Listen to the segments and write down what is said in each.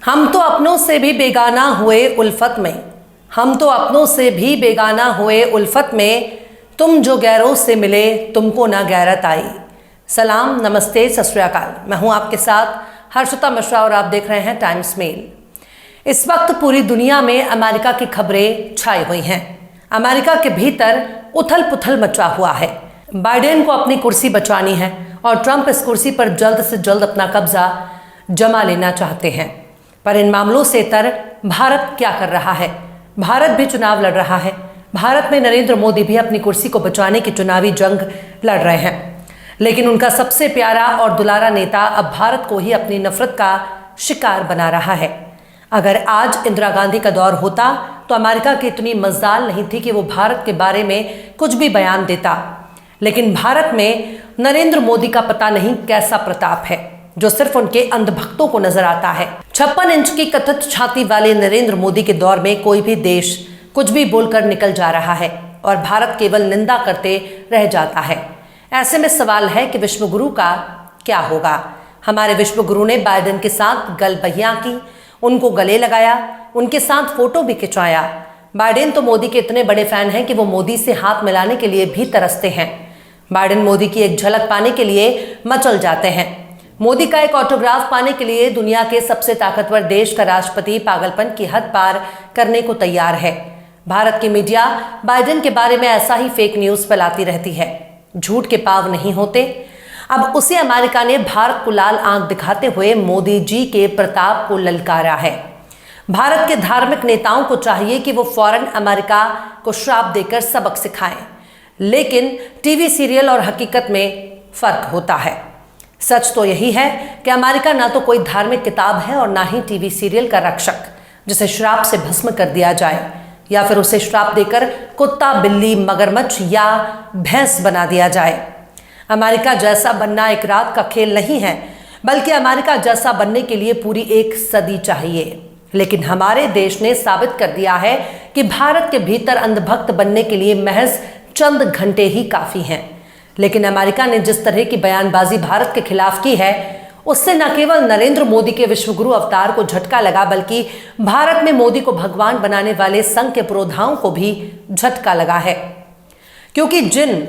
हम तो अपनों से भी बेगाना हुए उल्फत में, हम तो अपनों से भी बेगाना हुए उल्फत में, तुम जो गैरों से मिले तुमको ना गैरत आई। सलाम, नमस्ते, सत श्री अकाल। मैं हूं आपके साथ हर्षिता मिश्रा और आप देख रहे हैं टाइम्स मेल। इस वक्त पूरी दुनिया में अमेरिका की खबरें छाई हुई हैं। अमेरिका के भीतर उथल पुथल मचा हुआ है। बाइडेन को अपनी कुर्सी बचानी है और ट्रंप इस कुर्सी पर जल्द से जल्द अपना कब्जा जमा लेना चाहते हैं। पर इन मामलों से इतर भारत क्या कर रहा है? भारत भी चुनाव लड़ रहा है। भारत में नरेंद्र मोदी भी अपनी कुर्सी को बचाने की चुनावी जंग लड़ रहे हैं, लेकिन उनका सबसे प्यारा और दुलारा नेता अब भारत को ही अपनी नफरत का शिकार बना रहा है। अगर आज इंदिरा गांधी का दौर होता तो अमेरिका की इतनी मजाल नहीं थी कि वो भारत के बारे में कुछ भी बयान देता, लेकिन भारत में नरेंद्र मोदी का पता नहीं कैसा प्रताप है जो सिर्फ उनके अंधभक्तों को नजर आता है। 56 इंच की कथित छाती वाले नरेंद्र मोदी के दौर में कोई भी देश कुछ भी बोलकर निकल जा रहा है और भारत केवल निंदा करते रह जाता है। ऐसे में सवाल है कि विश्वगुरु का क्या होगा? हमारे विश्वगुरु ने बाइडेन के साथ गलबहियां की, उनको गले लगाया, उनके साथ फोटो भी खिंचवाया। बाइडेन तो मोदी के इतने बड़े फैन हैं कि वो मोदी से हाथ मिलाने के लिए भी तरसते हैं। बाइडेन मोदी की एक झलक पाने के लिए मचल जाते हैं। मोदी का एक ऑटोग्राफ पाने के लिए दुनिया के सबसे ताकतवर देश का राष्ट्रपति पागलपन की हद पार करने को तैयार है। भारत की मीडिया बाइडेन के बारे में ऐसा ही फेक न्यूज फैलाती रहती है। झूठ के पाव नहीं होते। अब उसी अमेरिका ने भारत को लाल आंख दिखाते हुए मोदी जी के प्रताप को ललकारा है। भारत के धार्मिक नेताओं को चाहिए कि वो फौरन अमेरिका को श्राप देकर सबक सिखाएं, लेकिन टीवी सीरियल और हकीकत में फर्क होता है। सच तो यही है कि अमेरिका ना तो कोई धार्मिक किताब है और ना ही टीवी सीरियल का रक्षक जिसे श्राप से भस्म कर दिया जाए या फिर उसे श्राप देकर कुत्ता, बिल्ली, मगरमच्छ या भैंस बना दिया जाए। अमेरिका जैसा बनना एक रात का खेल नहीं है, बल्कि अमेरिका जैसा बनने के लिए पूरी एक सदी चाहिए। लेकिन हमारे देश ने साबित कर दिया है कि भारत के भीतर अंधभक्त बनने के लिए महज चंद घंटे ही काफी हैं। लेकिन अमेरिका ने जिस तरह की बयानबाजी भारत के खिलाफ की है, उससे न केवल नरेंद्र मोदी के विश्वगुरु अवतार को झटका लगा, बल्कि भारत में मोदी को भगवान बनाने वाले संघ के पुरोधाओं को भी झटका लगा है। क्योंकि जिन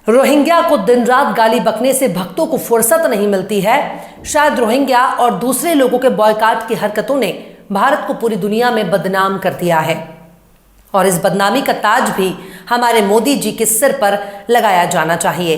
रोहिंग्या को दिन रात गाली बकने से भक्तों को फुर्सत नहीं मिलती है, शायद रोहिंग्या और दूसरे लोगों के बॉयकॉट की हरकतों ने भारत को पूरी दुनिया में बदनाम कर दिया है। और इस बदनामी का ताज भी हमारे मोदी जी के सिर पर लगाया जाना चाहिए।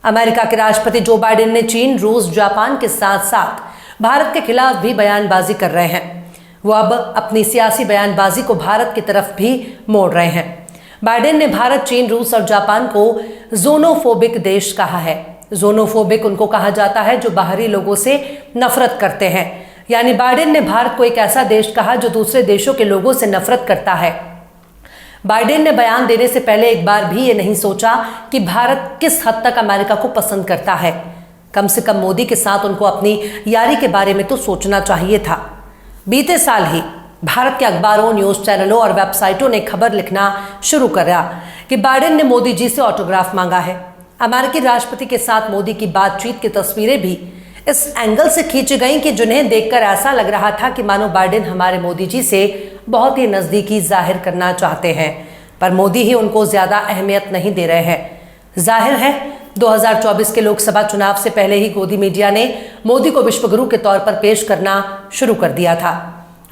अमेरिका के राष्ट्रपति जो बाइडेन ने चीन, रूस, जापान के साथ साथ भारत के खिलाफ भी बयानबाजी कर रहे हैं। वो अब अपनी सियासी बयानबाजी को भारत की तरफ भी मोड़ रहे हैं। बाइडेन ने भारत, चीन, रूस और जापान को ज़ोनोफोबिक देश कहा है। ज़ोनोफोबिक उनको कहा जाता है जो बाहरी लोगों से नफरत करते हैं। यानी बाइडेन ने भारत को एक ऐसा देश कहा जो दूसरे देशों के लोगों से नफरत करता है। बाइडेन ने बयान देने से पहले एक बार भी ये नहीं सोचा कि भारत किस हद तक अमेरिका को पसंद करता है। कम से कम मोदी के साथ उनको अपनी यारी के बारे में तो सोचना चाहिए था। बीते साल ही भारत के अखबारों, न्यूज़ चैनलों और वेबसाइटों ने खबर लिखना शुरू करा कि बाइडेन ने मोदी जी से ऑटोग्राफ मांगा है। अमेरिकी राष्ट्रपति के साथ मोदी की बातचीत की तस्वीरें भी इस एंगल से खींची गई कि जिन्हें देखकर ऐसा लग रहा था कि मानो बाइडेन हमारे मोदी जी से बहुत ही नज़दीकी जाहिर करना चाहते हैं, पर मोदी ही उनको ज़्यादा अहमियत नहीं दे रहे हैं। जाहिर है 2024 के लोकसभा चुनाव से पहले ही गोदी मीडिया ने मोदी को विश्वगुरु के तौर पर पेश करना शुरू कर दिया था।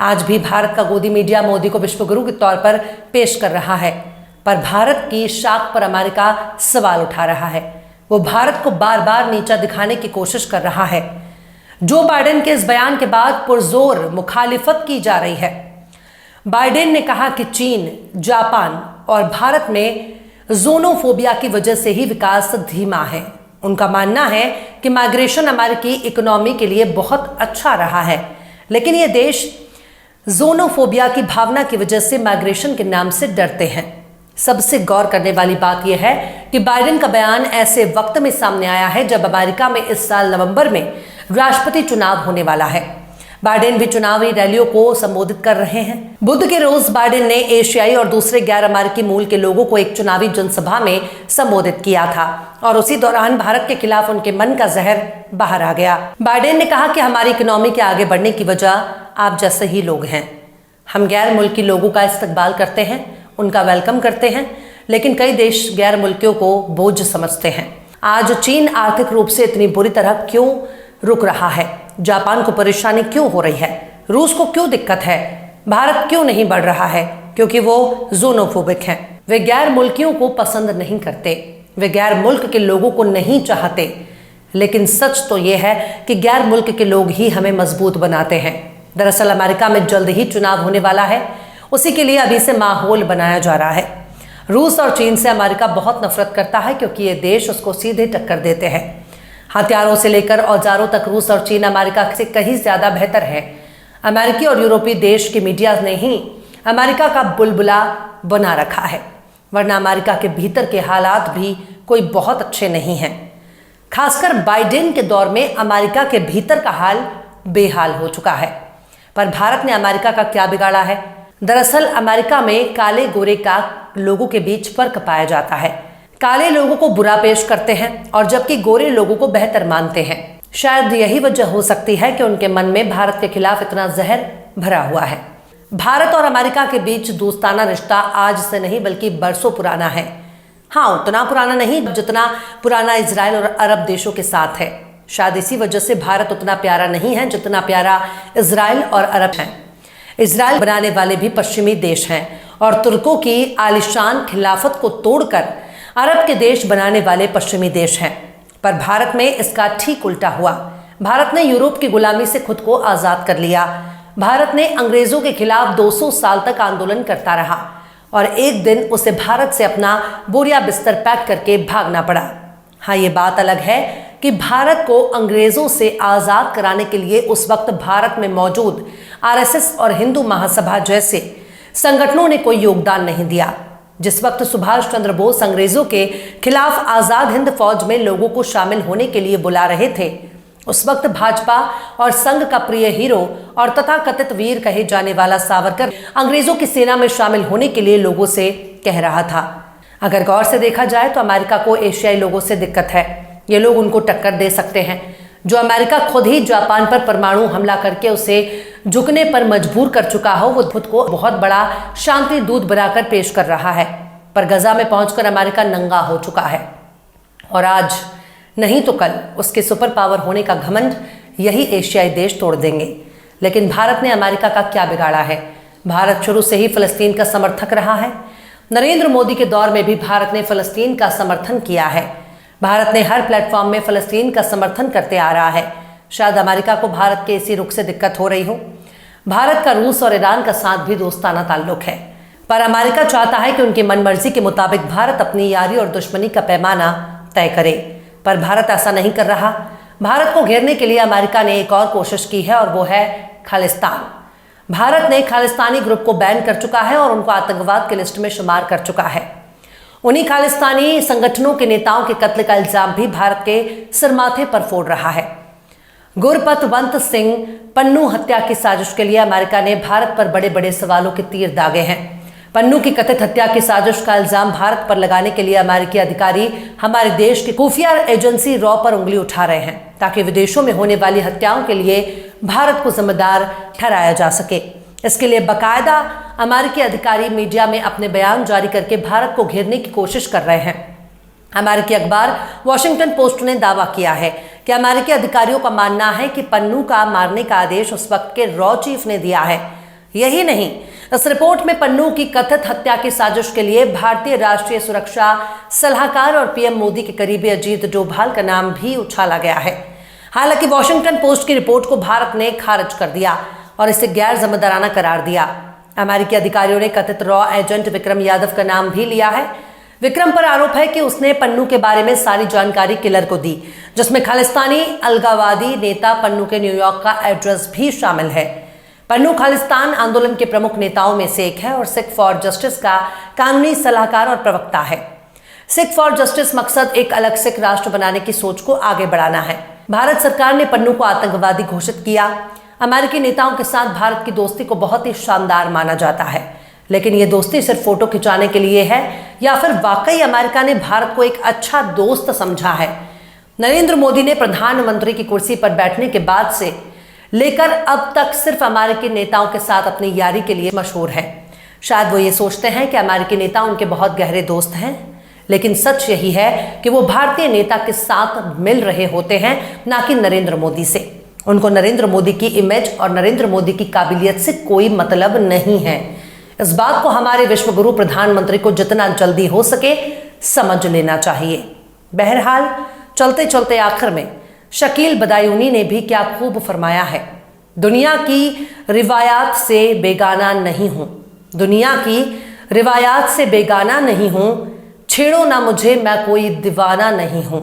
आज भी भारत का गोदी मीडिया मोदी को विश्वगुरु के तौर पर पेश कर रहा है, पर भारत की शाख पर अमेरिका सवाल उठा रहा है। वो भारत को बार बार नीचा दिखाने की कोशिश कर रहा है। जो बाइडेन के इस बयान के बाद पुरजोर मुखालिफत की जा रही है। बाइडेन ने कहा कि चीन, जापान और भारत में ज़ोनोफोबिया की वजह से ही विकास धीमा है। उनका मानना है कि माइग्रेशन अमेरिकी इकोनॉमी के लिए बहुत अच्छा रहा है, लेकिन ये देश ज़ोनोफोबिया की भावना की वजह से माइग्रेशन के नाम से डरते हैं। सबसे गौर करने वाली बात यह है कि बाइडेन का बयान ऐसे वक्त में सामने आया है जब अमेरिका में इस साल नवंबर में राष्ट्रपति चुनाव होने वाला है। बाइडेन भी चुनावी रैलियों को संबोधित कर रहे हैं। बुध के रोज बाइडेन ने एशियाई और दूसरे गैर अमेरिकी मूल के लोगों को एक चुनावी जनसभा में संबोधित किया था और उसी दौरान भारत के खिलाफ उनके मन का जहर बाहर आ गया। बाइडेन ने कहा कि हमारी इकोनॉमी के आगे बढ़ने की वजह आप जैसे ही लोग हैं। हम गैर मुल्की लोगों का इस्तकबाल करते हैं, उनका वेलकम करते हैं, लेकिन कई देश गैर मुल्कियों को बोझ समझते हैं। आज चीन आर्थिक रूप से इतनी बुरी तरह क्यों रुक रहा है? जापान को परेशानी क्यों हो रही है? रूस को क्यों दिक्कत है? भारत क्यों नहीं बढ़ रहा है? क्योंकि वो ज़ोनोफोबिक हैं। वे गैर मुल्कियों को पसंद नहीं करते, वे गैर मुल्क के लोगों को नहीं चाहते। लेकिन सच तो ये है कि गैर मुल्क के लोग ही हमें मजबूत बनाते हैं। दरअसल अमेरिका में जल्द ही चुनाव होने वाला है, उसी के लिए अभी से माहौल बनाया जा रहा है। रूस और चीन से अमेरिका बहुत नफरत करता है क्योंकि ये देश उसको सीधे टक्कर देते हैं। हथियारों से लेकर औजारों तक रूस और चीन अमेरिका से कहीं ज्यादा बेहतर है। अमेरिकी और यूरोपीय देश की मीडिया ने ही अमेरिका का बुलबुला बना रखा है, वरना अमेरिका के भीतर के हालात भी कोई बहुत अच्छे नहीं हैं। खासकर बाइडेन के दौर में अमेरिका के भीतर का हाल बेहाल हो चुका है। पर भारत ने अमेरिका का क्या बिगाड़ा है? दरअसल अमेरिका में काले गोरे का लोगों के बीच फर्क पाया जाता है। काले लोगों को बुरा पेश करते हैं और जबकि गोरे लोगों को बेहतर मानते हैं। शायद यही वजह हो सकती है कि उनके मन में भारत के खिलाफ इतना जहर भरा हुआ है। भारत और अमेरिका के बीच दोस्ताना रिश्ता आज से नहीं बल्कि बरसों पुराना है। हाँ, उतना पुराना नहीं जितना पुराना इजराइल और अरब देशों के साथ है। शायद इसी वजह से भारत उतना प्यारा नहीं है जितना प्यारा इजराइल और अरब है। इजराइल बनाने वाले भी पश्चिमी देश हैं और तुर्कों की आलिशान खिलाफत को तोड़कर अरब के देश बनाने वाले पश्चिमी देश हैं। पर भारत में इसका ठीक उल्टा हुआ। भारत ने यूरोप की गुलामी से खुद को आजाद कर लिया। भारत ने अंग्रेजों के खिलाफ 200 साल तक आंदोलन करता रहा और एक दिन उसे भारत से अपना बोरिया बिस्तर पैक करके भागना पड़ा। हाँ, ये बात अलग है कि भारत को अंग्रेजों से आजाद कराने के लिए उस वक्त भारत में मौजूद आरएसएस और हिंदू महासभा जैसे संगठनों ने कोई योगदान नहीं दिया। जिस वक्त सुभाष चंद्र बोस अंग्रेजों के खिलाफ आजाद हिंद फौज में लोगों को शामिल होने के लिए बुला रहे थे, उस वक्त भाजपा और संघ का प्रिय हीरो और तथाकथित वीर कहे जाने वाला सावरकर अंग्रेजों की सेना में शामिल होने के लिए लोगों से कह रहा था। अगर गौर से देखा जाए तो अमेरिका को एशियाई लोगों से दिक्कत है। ये लोग उनको टक्कर दे सकते हैं। जो अमेरिका खुद ही जापान पर परमाणु हमला करके उसे झुकने पर मजबूर कर चुका हो, वो खुद को बहुत बड़ा शांति दूत बनाकर पेश कर रहा है। पर गजा में पहुंचकर अमेरिका नंगा हो चुका है और आज नहीं तो कल उसके सुपर पावर होने का घमंड यही एशियाई देश तोड़ देंगे। लेकिन भारत ने अमेरिका का क्या बिगाड़ा है? भारत शुरू से ही फलस्तीन का समर्थक रहा है। नरेंद्र मोदी के दौर में भी भारत ने फलस्तीन का समर्थन किया है। भारत ने हर प्लेटफॉर्म में फलस्तीन का समर्थन करते आ रहा है। शायद अमेरिका को भारत के इसी रुख से दिक्कत हो रही हो। भारत का रूस और ईरान का साथ भी दोस्ताना ताल्लुक है, पर अमेरिका चाहता है कि उनकी मनमर्जी के मुताबिक भारत अपनी यारी और दुश्मनी का पैमाना तय करे। पर भारत ऐसा नहीं कर रहा। भारत को घेरने के लिए अमेरिका ने एक और कोशिश की है और वो है खालिस्तान। भारत ने खालिस्तानी ग्रुप को बैन कर चुका है और उनको आतंकवाद की लिस्ट में शुमार कर चुका है। उन्हीं खालिस्तानी संगठनों के नेताओं के कत्ल का इल्जाम भी भारत के सिरमाथे पर फोड़ रहा है। गुरपतवंत सिंह पन्नू हत्या की साजिश के लिए अमेरिका ने भारत पर बड़े बड़े सवालों के तीर दागे हैं। पन्नू की कथित हत्या की साजिश का इल्जाम भारत पर लगाने के लिए अमेरिकी अधिकारी हमारे देश की खुफिया एजेंसी रॉ पर उंगली उठा रहे हैं ताकि विदेशों में होने वाली हत्याओं के लिए भारत को जिम्मेदार ठहराया जा सके। इसके लिए बाकायदा अमेरिकी अधिकारी मीडिया में अपने बयान जारी करके भारत को घेरने की कोशिश कर रहे हैं। अमेरिकी अखबार वॉशिंगटन पोस्ट ने दावा किया है कि अमेरिकी अधिकारियों का मानना है कि पन्नू का मारने का आदेश उस वक्त के रॉ चीफ ने दिया है। यही नहीं, इस रिपोर्ट में पन्नू की कथित हत्या की साजिश के लिए भारतीय राष्ट्रीय सुरक्षा सलाहकार और पीएम मोदी के करीबी अजीत डोभाल का नाम भी उछाला गया है। हालांकि वॉशिंगटन पोस्ट की रिपोर्ट को भारत ने खारिज कर दिया और इसे गैर जिम्मेदाराना करार दिया। अमेरिकी अधिकारियों ने कथित रॉ एजेंट विक्रम यादव का नाम भी लिया है। विक्रम पर आरोप है कि उसने पन्नू के बारे में सारी जानकारी किलर को दी, जिसमें खालिस्तानी अलगावादी नेता पन्नू के न्यूयॉर्क का एड्रेस भी शामिल है। पन्नू खालिस्तान आंदोलन के प्रमुख नेताओं में से एक है और सिख फॉर जस्टिस का कानूनी सलाहकार और प्रवक्ता है। सिख फॉर जस्टिस मकसद एक अलग सिख राष्ट्र बनाने की सोच को आगे बढ़ाना है। भारत सरकार ने पन्नू को आतंकवादी घोषित किया। अमेरिकी नेताओं के साथ भारत की दोस्ती को बहुत ही शानदार माना जाता है, लेकिन ये दोस्ती सिर्फ फोटो खिंचाने के लिए है या फिर वाकई अमेरिका ने भारत को एक अच्छा दोस्त समझा है? नरेंद्र मोदी ने प्रधानमंत्री की कुर्सी पर बैठने के बाद से लेकर अब तक सिर्फ अमेरिकी नेताओं के साथ अपनी यारी के लिए मशहूर हैं। शायद वो ये सोचते हैं कि अमेरिकी नेता उनके बहुत गहरे दोस्त हैं, लेकिन सच यही है कि वो भारतीय नेता के साथ मिल रहे होते हैं, ना कि नरेंद्र मोदी से। उनको नरेंद्र मोदी की इमेज और नरेंद्र मोदी की काबिलियत से कोई मतलब नहीं है। इस बात को हमारे विश्वगुरु प्रधानमंत्री को जितना जल्दी हो सके समझ लेना चाहिए। बहरहाल चलते चलते आखिर में शकील बदायूनी ने भी क्या खूब फरमाया है, दुनिया की रिवायात से बेगाना नहीं हूं, दुनिया की रिवायात से बेगाना नहीं हूं, छेड़ो ना मुझे मैं कोई दीवाना नहीं हूं।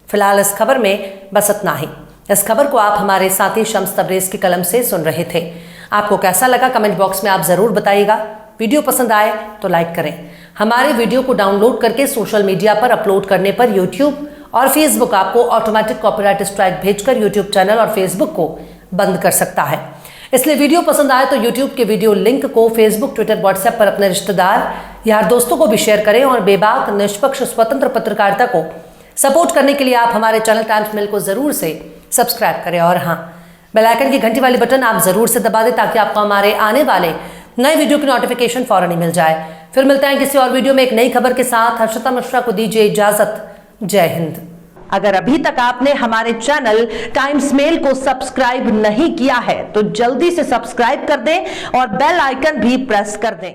फिलहाल इस खबर में बस इतना ही। इस खबर को आप हमारे साथी शम्स तबरेज की कलम से सुन रहे थे। आपको कैसा लगा कमेंट बॉक्स में आप जरूर बताइएगा। वीडियो पसंद आए तो लाइक करें। हमारे वीडियो को डाउनलोड करके सोशल मीडिया पर अपलोड करने पर यूट्यूब और फेसबुक आपको ऑटोमेटिक कॉपीराइट स्ट्राइक भेजकर यूट्यूब चैनल और फेसबुक को बंद कर सकता है। इसलिए वीडियो पसंद आए तो यूट्यूब के वीडियो लिंक को फेसबुक, ट्विटर, व्हाट्सएप पर अपने रिश्तेदार, यार, दोस्तों को भी शेयर करें और बेबाक, निष्पक्ष, स्वतंत्र पत्रकारिता को सपोर्ट करने के लिए आप हमारे चैनल टाइम्स मेल को जरूर से सब्सक्राइब करें और हाँ, बेल आइकन की घंटी वाली बटन आप जरूर से दबा दें ताकि आपको हमारे आने वाले नए वीडियो की नोटिफिकेशन फौरन ही मिल जाए। फिर मिलते हैं किसी और वीडियो में एक नई खबर के साथ। हर्षिता मिश्रा को दीजिए इजाजत। जय हिंद। अगर अभी तक आपने हमारे चैनल टाइम्स मेल को सब्सक्राइब नहीं किया है तो जल्दी से सब्सक्राइब कर दें और बेल आइकन भी प्रेस कर दें।